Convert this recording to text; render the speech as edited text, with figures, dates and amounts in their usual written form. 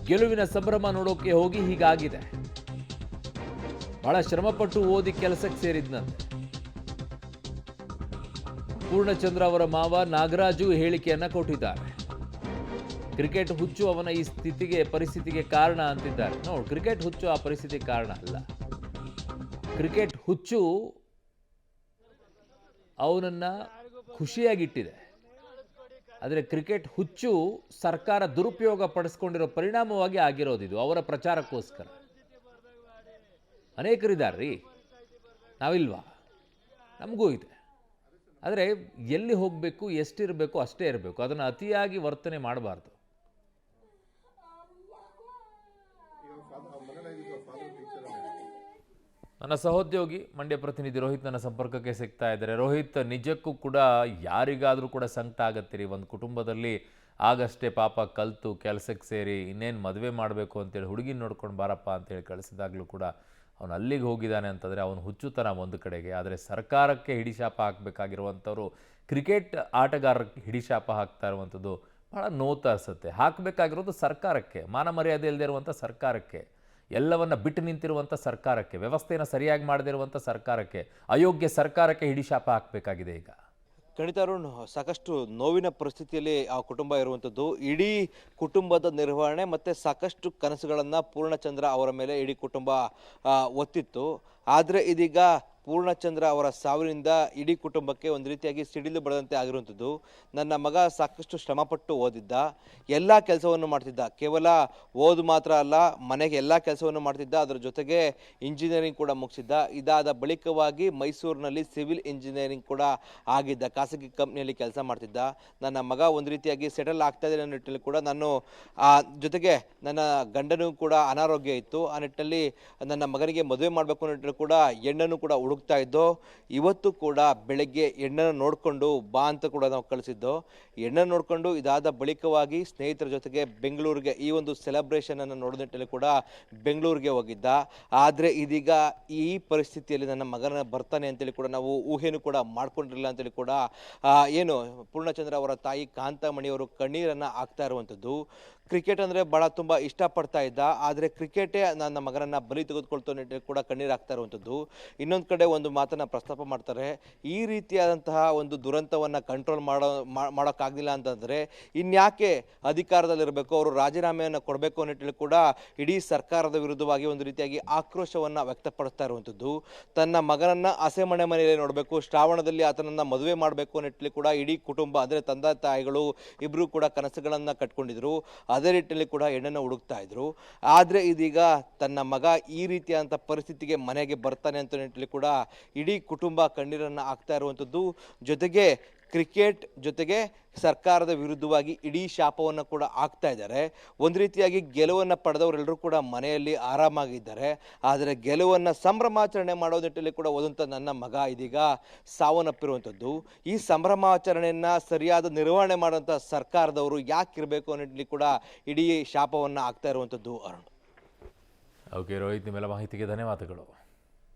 ಗೆಲುವಿನ ಸಂಭ್ರಮ ನೋಡೋಕೆ ಹೋಗಿ ಹೀಗಾಗಿದೆ. ಬಹಳ ಶ್ರಮಪಟ್ಟು ಓದಿ ಕೆಲಸಕ್ಕೆ ಸೇರಿದ್ನಂತೆ. ಪೂರ್ಣಚಂದ್ರ ಅವರ ಮಾವ ನಾಗರಾಜು ಹೇಳಿಕೆಯನ್ನ ಕೊಟ್ಟಿದ್ದಾರೆ. ಕ್ರಿಕೆಟ್ ಹುಚ್ಚು ಅವನ ಈ ಪರಿಸ್ಥಿತಿಗೆ ಕಾರಣ ಅಂತಿದ್ದಾರೆ. ನೋಡಿ, ಕ್ರಿಕೆಟ್ ಹುಚ್ಚು ಆ ಪರಿಸ್ಥಿತಿಗೆ ಕಾರಣ ಅಲ್ಲ. ಕ್ರಿಕೆಟ್ ಹುಚ್ಚು ಅವನನ್ನ ಖುಷಿಯಾಗಿಟ್ಟಿದೆ. ಆದರೆ ಕ್ರಿಕೆಟ್ ಹುಚ್ಚು ಸರ್ಕಾರ ದುರುಪಯೋಗ ಪಡಿಸ್ಕೊಂಡಿರೋ ಪರಿಣಾಮವಾಗಿ ಆಗಿರೋದಿದು. ಅವರ ಪ್ರಚಾರಕ್ಕೋಸ್ಕರ ಅನೇಕರಿದ್ದಾರ್ರೀ, ನಾವಿಲ್ವಾ? ನಮಗೂ ಇದೆ. ಆದರೆ ಎಲ್ಲಿ ಹೋಗಬೇಕು, ಎಷ್ಟಿರಬೇಕು ಅಷ್ಟೇ ಇರಬೇಕು. ಅದನ್ನು ಅತಿಯಾಗಿ ವರ್ತನೆ ಮಾಡಬಾರ್ದು. ನನ್ನ ಸಹೋದ್ಯೋಗಿ ಮಂಡ್ಯ ಪ್ರತಿನಿಧಿ ರೋಹಿತ್ ನನ್ನ ಸಂಪರ್ಕಕ್ಕೆ ಸಿಗ್ತಾ ಇದ್ದಾರೆ. ರೋಹಿತ್, ನಿಜಕ್ಕೂ ಕೂಡ ಯಾರಿಗಾದರೂ ಕೂಡ ಸಂಕಟ ಆಗತ್ತಿರಿ. ಒಂದು ಕುಟುಂಬದಲ್ಲಿ ಆಗಷ್ಟೇ ಪಾಪ ಕಲಿತು ಕೆಲಸಕ್ಕೆ ಸೇರಿ ಇನ್ನೇನು ಮದುವೆ ಮಾಡಬೇಕು ಅಂತೇಳಿ ಹುಡುಗಿನ ನೋಡ್ಕೊಂಡು ಬಾರಪ್ಪ ಅಂತೇಳಿ ಕಳಿಸಿದಾಗಲೂ ಕೂಡ ಅವನು ಅಲ್ಲಿಗೆ ಹೋಗಿದ್ದಾನೆ ಅಂತಂದರೆ ಅವನು ಹುಚ್ಚುತನ ಒಂದು ಕಡೆಗೆ. ಆದರೆ ಸರ್ಕಾರಕ್ಕೆ ಹಿಡಿಶಾಪ ಹಾಕಬೇಕಾಗಿರುವಂಥವ್ರು ಕ್ರಿಕೆಟ್ ಆಟಗಾರರಿಗೆ ಹಿಡಿಶಾಪ ಹಾಕ್ತಾ ಇರುವಂಥದ್ದು ಭಾಳ ನೋವು ತರಿಸುತ್ತೆ. ಹಾಕಬೇಕಾಗಿರೋದು ಸರ್ಕಾರಕ್ಕೆ, ಮಾನ ಮರ್ಯಾದೆ ಇಲ್ಲದೆ ಇರುವಂಥ ಸರ್ಕಾರಕ್ಕೆ, ಎಲ್ಲವನ್ನ ಬಿಟ್ಟು ನಿಂತಿರುವಂಥ ಸರ್ಕಾರಕ್ಕೆ, ವ್ಯವಸ್ಥೆಯನ್ನು ಸರಿಯಾಗಿ ಮಾಡದೇ ಇರುವಂಥ ಸರ್ಕಾರಕ್ಕೆ, ಅಯೋಗ್ಯ ಸರ್ಕಾರಕ್ಕೆ ಹಿಡಿಶಾಪ ಹಾಕಬೇಕಾಗಿದೆ ಈಗ. ಖಂಡಿತ ಅರುಣ್, ಸಾಕಷ್ಟು ನೋವಿನ ಪರಿಸ್ಥಿತಿಯಲ್ಲಿ ಆ ಕುಟುಂಬ ಇರುವಂಥದ್ದು. ಇಡೀ ಕುಟುಂಬದ ನಿರ್ವಹಣೆ ಮತ್ತು ಸಾಕಷ್ಟು ಕನಸುಗಳನ್ನು ಪೂರ್ಣಚಂದ್ರ ಅವರ ಮೇಲೆ ಇಡೀ ಕುಟುಂಬ ಒತ್ತಿತ್ತು. ಆದರೆ ಇದೀಗ ಪೂರ್ಣಚಂದ್ರ ಅವರ ಸಾವಿನಿಂದ ಇಡೀ ಕುಟುಂಬಕ್ಕೆ ಒಂದು ರೀತಿಯಾಗಿ ಸಿಡಿಲು ಬಡದಂತೆ ಆಗಿರುವಂಥದ್ದು. ನನ್ನ ಮಗ ಸಾಕಷ್ಟು ಶ್ರಮಪಟ್ಟು ಓದಿದ್ದ, ಎಲ್ಲ ಕೆಲಸವನ್ನು ಮಾಡ್ತಿದ್ದ. ಕೇವಲ ಓದು ಮಾತ್ರ ಅಲ್ಲ, ಮನೆಗೆ ಎಲ್ಲ ಕೆಲಸವನ್ನು ಮಾಡ್ತಿದ್ದ. ಅದರ ಜೊತೆಗೆ ಇಂಜಿನಿಯರಿಂಗ್ ಕೂಡ ಮುಗಿಸಿದ್ದ. ಇದಾದ ಬಳಿಕವಾಗಿ ಮೈಸೂರಿನಲ್ಲಿ ಸಿವಿಲ್ ಇಂಜಿನಿಯರಿಂಗ್ ಕೂಡ ಆಗಿದ್ದ, ಖಾಸಗಿ ಕಂಪ್ನಿಯಲ್ಲಿ ಕೆಲಸ ಮಾಡ್ತಿದ್ದ. ನನ್ನ ಮಗ ಒಂದು ರೀತಿಯಾಗಿ ಸೆಟಲ್ ಆಗ್ತಾ ಇದೆ ಅನ್ನೋ ನಿಟ್ಟಿನಲ್ಲಿ ಕೂಡ ನಾನು ಜೊತೆಗೆ ನನ್ನ ಗಂಡನೂ ಕೂಡ ಅನಾರೋಗ್ಯ ಇತ್ತು. ಆ ನಿಟ್ಟಿನಲ್ಲಿ ನನ್ನ ಮಗನಿಗೆ ಮದುವೆ ಮಾಡಬೇಕು ಅನ್ನೋ ನಿಟ್ಟಿನಲ್ಲಿ ಕೂಡ ಹೆಣ್ಣನ್ನು ಕೂಡ ಹುಡುಕ್ತಾ ಇದ್ದೋ. ಇವತ್ತು ಕೂಡ ಬೆಳಗ್ಗೆ ಹೆಣ್ಣನ್ನು ನೋಡಿಕೊಂಡು ಬಾ ಅಂತ ಕೂಡ ನಾವು ಕಳಿಸಿದ್ದೋ. ಹೆಣ್ಣನ್ನು ನೋಡಿಕೊಂಡು ಇದಾದ ಬಳಿಕವಾಗಿ ಸ್ನೇಹಿತರ ಜೊತೆಗೆ ಬೆಂಗಳೂರಿಗೆ ಈ ಒಂದು ಸೆಲೆಬ್ರೇಷನ್ ಅನ್ನು ನೋಡೋ ನಿಟ್ಟಿನಲ್ಲಿ ಕೂಡ ಬೆಂಗಳೂರಿಗೆ ಹೋಗಿದ್ದ. ಆದರೆ ಇದೀಗ ಈ ಪರಿಸ್ಥಿತಿಯಲ್ಲಿ ನನ್ನ ಮಗನ ಬರ್ತಾನೆ ಅಂತೇಳಿ ಕೂಡ ನಾವು ಊಹೆನೂ ಕೂಡ ಮಾಡ್ಕೊಂಡಿರಲಿಲ್ಲ ಅಂತೇಳಿ ಕೂಡ ಏನು ಪೂರ್ಣಚಂದ್ರ ಅವರ ತಾಯಿ ಕಾಂತಮಣಿಯವರು ಕಣ್ಣೀರನ್ನು ಹಾಕ್ತಾ ಇರುವಂಥದ್ದು. ಕ್ರಿಕೆಟ್ ಅಂದರೆ ಭಾಳ ತುಂಬ ಇಷ್ಟಪಡ್ತಾ ಇದ್ದ. ಆದರೆ ಕ್ರಿಕೆಟೇ ನನ್ನ ಮಗನನ್ನು ಬಲಿ ತೆಗೆದುಕೊಳ್ತಾ ನಿಟ್ಟಿನಲ್ಲಿ ಕೂಡ ಕಣ್ಣೀರು ಹಾಕ್ತಾ ಇರುವಂಥದ್ದು. ಇನ್ನೊಂದು ಕಡೆ ಒಂದು ಮಾತನ್ನು ಪ್ರಸ್ತಾಪ ಮಾಡ್ತಾರೆ, ಈ ರೀತಿಯಾದಂತಹ ಒಂದು ದುರಂತವನ್ನು ಕಂಟ್ರೋಲ್ ಮಾಡೋಕ್ಕಾಗಲಿಲ್ಲ ಅಂತಂದರೆ ಇನ್ಯಾಕೆ ಅಧಿಕಾರದಲ್ಲಿರಬೇಕು, ಅವರು ರಾಜೀನಾಮೆಯನ್ನು ಕೊಡಬೇಕು ಅನ್ನೋ ಕೂಡ ಇಡೀ ಸರ್ಕಾರದ ವಿರುದ್ಧವಾಗಿ ಒಂದು ರೀತಿಯಾಗಿ ಆಕ್ರೋಶವನ್ನು ವ್ಯಕ್ತಪಡಿಸ್ತಾ ಇರುವಂಥದ್ದು. ತನ್ನ ಮಗನನ್ನು ಹಸೆಮಣೆ ಮನೆಯಲ್ಲಿ ನೋಡಬೇಕು, ಶ್ರಾವಣದಲ್ಲಿ ಆತನನ್ನು ಮದುವೆ ಮಾಡಬೇಕು ಅನ್ನೋ ಕೂಡ ಇಡೀ ಕುಟುಂಬ ಅಂದರೆ ತಂದೆ ತಾಯಿಗಳು ಇಬ್ಬರು ಕೂಡ ಕನಸುಗಳನ್ನು ಕಟ್ಕೊಂಡಿದ್ರು. ಅದೇ ನಿಟ್ಟಿನಲ್ಲಿ ಕೂಡ ಹೆಣ್ಣನ್ನು ಹುಡುಕ್ತಾ ಇದ್ರು. ಆದರೆ ಇದೀಗ ತನ್ನ ಮಗ ಈ ರೀತಿಯಾದಂಥ ಪರಿಸ್ಥಿತಿಗೆ ಮನೆಗೆ ಬರ್ತಾನೆ ಅಂತ ನಿಟ್ಟಿನಲ್ಲಿ ಕೂಡ ಇಡೀ ಕುಟುಂಬ ಕಣ್ಣೀರನ್ನು ಹಾಕ್ತಾ ಇರುವಂಥದ್ದು. ಜೊತೆಗೆ ಕ್ರಿಕೆಟ್ ಜೊತೆಗೆ ಸರ್ಕಾರದ ವಿರುದ್ಧವಾಗಿ ಇಡೀ ಶಾಪವನ್ನು ಕೂಡ ಹಾಕ್ತಾ ಇದ್ದಾರೆ. ಒಂದು ರೀತಿಯಾಗಿ ಗೆಲುವನ್ನು ಪಡೆದವರೆಲ್ಲರೂ ಕೂಡ ಮನೆಯಲ್ಲಿ ಆರಾಮಾಗಿದ್ದಾರೆ. ಆದರೆ ಗೆಲುವನ್ನು ಸಂಭ್ರಮಾಚರಣೆ ಮಾಡೋ ನಿಟ್ಟಿನಲ್ಲಿ ಕೂಡ ಹೋದಂಥ ನನ್ನ ಮಗ ಇದೀಗ ಸಾವನ್ನಪ್ಪಿರುವಂಥದ್ದು. ಈ ಸಂಭ್ರಮಾಚರಣೆಯನ್ನು ಸರಿಯಾದ ನಿರ್ವಹಣೆ ಮಾಡುವಂಥ ಸರ್ಕಾರದವರು ಯಾಕಿರಬೇಕು ಅನ್ನೋ ನಿಟ್ಟಿನಲ್ಲಿ ಕೂಡ ಇಡೀ ಶಾಪವನ್ನು ಹಾಕ್ತಾ ಇರುವಂಥದ್ದು. ಅರುಣ್. ಓಕೆ ರೋಹಿತ್, ನಿಮ್ಮೆಲ್ಲ ಮಾಹಿತಿಗೆ ಧನ್ಯವಾದಗಳು.